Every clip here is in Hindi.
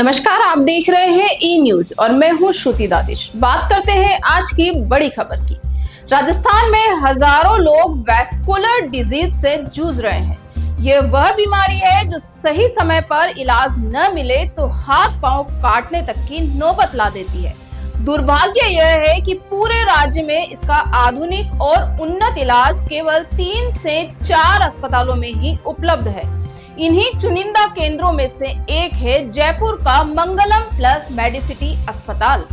नमस्कार, आप देख रहे हैं ई न्यूज और मैं हूं श्रुति दादिश। बात करते हैं आज की बड़ी खबर की। राजस्थान में हजारों लोग वैस्कुलर डिजीज से जूझ रहे हैं। ये वह बीमारी है जो सही समय पर इलाज न मिले तो हाथ पांव काटने तक की नौबत ला देती है। दुर्भाग्य यह है कि पूरे राज्य में इसका आधुनिक और उन्नत इलाज केवल 3 से 4 अस्पतालों में ही उपलब्ध है। इन्हीं चुनिंदा केंद्रों में से एक है जयपुर का मंगलम प्लस मेडिसिटी अस्पताल,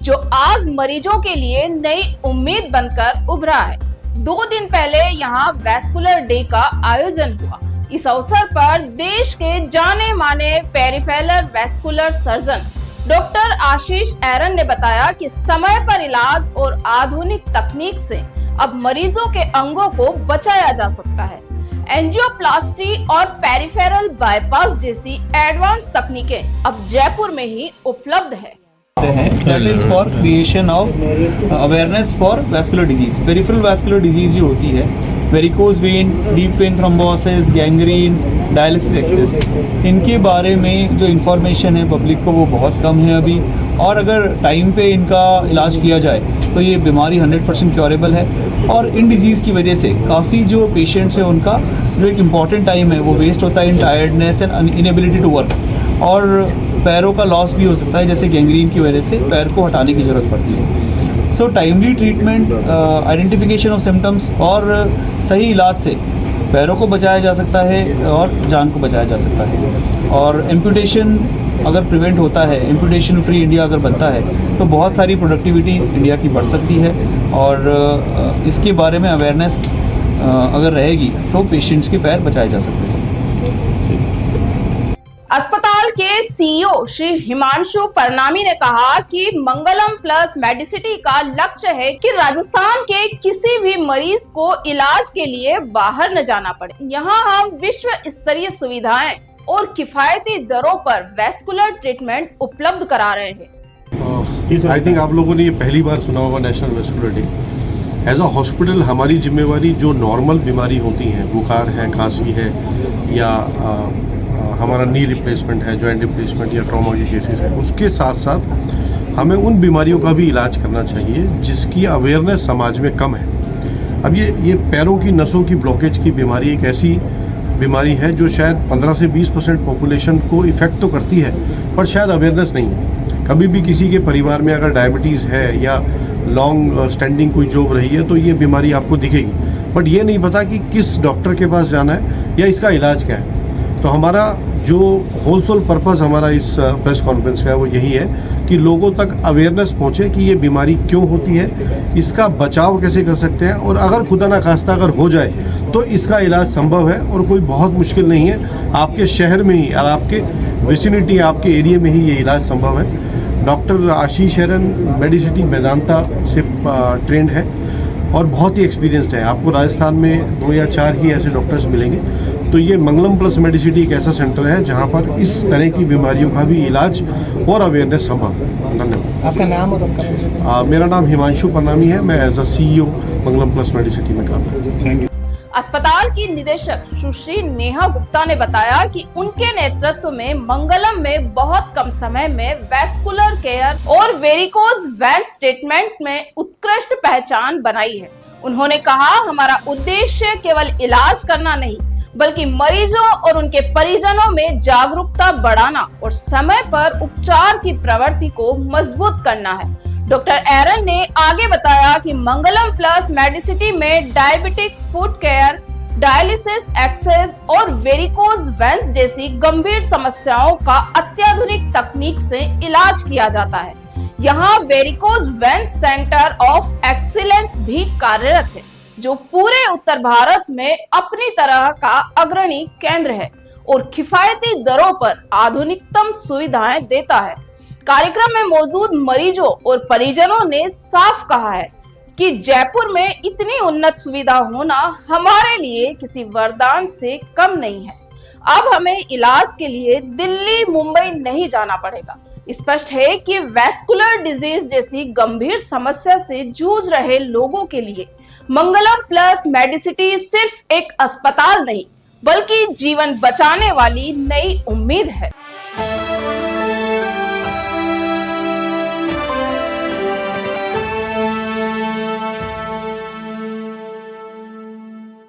जो आज मरीजों के लिए नई उम्मीद बनकर उभरा है। 2 दिन पहले यहाँ वैस्कुलर डे का आयोजन हुआ। इस अवसर पर देश के जाने माने पेरिफेरल वैस्कुलर सर्जन डॉक्टर आशीष एरन ने बताया कि समय पर इलाज और आधुनिक तकनीक से अब मरीजों के अंगों को बचाया जा सकता है। एंजियोप्लास्टी और पेरिफेरल बाईपास जैसी एडवांस तकनीकें अब जयपुर में ही उपलब्ध है। That is for creation of awareness for vascular disease. Peripheral vascular disease जो होती है, varicose vein, deep vein thrombosis, gangrene, dialysis access, इनके बारे में जो इन्फॉर्मेशन है पब्लिक को वो बहुत कम है अभी। और अगर टाइम पे इनका इलाज किया जाए तो ये बीमारी 100% क्योरेबल है। और इन डिजीज़ की वजह से काफ़ी जो पेशेंट्स हैं उनका जो एक इम्पॉर्टेंट टाइम है वो वेस्ट होता है in tiredness and inability to work. और पैरों का लॉस भी हो सकता है, जैसे गैंग्रीन की वजह से पैर को हटाने की ज़रूरत पड़ती है। So timely treatment, identification of symptoms और सही इलाज से पैरों को बचाया जा सकता है और जान को बचाया जा सकता है। और एम्पुटेशन अगर प्रिवेंट होता है, एम्पुटेशन फ्री इंडिया अगर बनता है तो बहुत सारी प्रोडक्टिविटी इंडिया की बढ़ सकती है। और इसके बारे में अवेयरनेस अगर रहेगी तो पेशेंट्स के पैर बचाए जा सकते हैं। अस्पताल के सीईओ श्री हिमांशु परनामी ने कहा कि मंगलम प्लस मेडिसिटी का लक्ष्य है कि राजस्थान के किसी भी मरीज को इलाज के लिए बाहर न जाना पड़े। यहाँ हम विश्व स्तरीय सुविधाएं और किफायती दरों पर वैस्कुलर ट्रीटमेंट उपलब्ध करा रहे हैं। आई थिंक आप लोगों ने ये पहली बार सुना होगा national vascular day. As a hospital हमारी जिम्मेवारी जो नॉर्मल बीमारी होती हैं, बुखार है, खांसी है, या हमारा नी रिप्लेसमेंट है, जॉइंट रिप्लेसमेंट या ट्रॉमा के केसेस है, उसके साथ साथ हमें उन बीमारियों का भी इलाज करना चाहिए जिसकी अवेयरनेस समाज में कम है। अब ये पैरों की नसों की ब्लॉकेज की बीमारी एक ऐसी बीमारी है जो शायद 15 से 20% पॉपुलेशन को इफ़ेक्ट तो करती है, पर शायद अवेयरनेस नहीं है। कभी भी किसी के परिवार में अगर डायबिटीज़ है या लॉन्ग स्टैंडिंग कोई जॉब रही है तो ये बीमारी आपको दिखेगी, बट ये नहीं पता कि किस डॉक्टर के पास जाना है या इसका इलाज क्या है। तो हमारा जो होल सोल पर्पज़ हमारा इस प्रेस कॉन्फ्रेंस का है वो यही है कि लोगों तक अवेयरनेस पहुँचे कि ये बीमारी क्यों होती है, इसका बचाव कैसे कर सकते हैं, और अगर खुदा ना खास्ता अगर हो जाए तो इसका इलाज संभव है और कोई बहुत मुश्किल नहीं है। आपके शहर में ही और आपके विसिनिटी, आपके एरिया में ही ये इलाज संभव है। डॉक्टर आशीष एरन मेडिसिटी मेदांता से ट्रेंड है और बहुत ही एक्सपीरियंस्ड है। आपको राजस्थान में 2 या 4 ही ऐसे डॉक्टर्स मिलेंगे। तो ये मंगलम प्लस मेडिसिटी एक ऐसा सेंटर है जहाँ पर इस तरह की बीमारियों का भी इलाज और अवेयरनेस संभव है। धन्यवाद। आपका नाम और आपका? मेरा नाम हिमांशु परनामी है। मैं as a CEO Mangalam plus medicity में काम करता हूँ। अस्पताल की निदेशक सुश्री नेहा गुप्ता ने बताया कि उनके नेतृत्व में मंगलम में बहुत कम समय में वैस्कुलर केयर और वेरिकोज वेन्स ट्रीटमेंट में उत्कृष्ट पहचान बनाई है। उन्होंने कहा, हमारा उद्देश्य केवल इलाज करना नहीं बल्कि मरीजों और उनके परिजनों में जागरूकता बढ़ाना और समय पर उपचार की प्रवृत्ति को मजबूत करना है। डॉक्टर एरन ने आगे बताया कि मंगलम प्लस मेडिसिटी में diabetic foot care, dialysis access और वेरिकोज वेन्स जैसी गंभीर समस्याओं का अत्याधुनिक तकनीक से इलाज किया जाता है। यहाँ varicose veins centre of excellence भी कार्यरत है, जो पूरे उत्तर भारत में अपनी तरह का अग्रणी केंद्र है और किफायती दरों पर आधुनिकतम सुविधाएं देता है। कार्यक्रम में मौजूद मरीजों और परिजनों ने साफ कहा है कि जयपुर में इतनी उन्नत सुविधा होना हमारे लिए किसी वरदान से कम नहीं है। अब हमें इलाज के लिए दिल्ली, मुंबई नहीं जाना पड़ेगा। स्पष्ट है कि वैस्कुलर डिजीज जैसी गंभीर समस्या से जूझ रहे लोगों के लिए मंगलम प्लस मेडिसिटी सिर्फ एक अस्पताल नहीं बल्कि जीवन बचाने वाली नई उम्मीद है।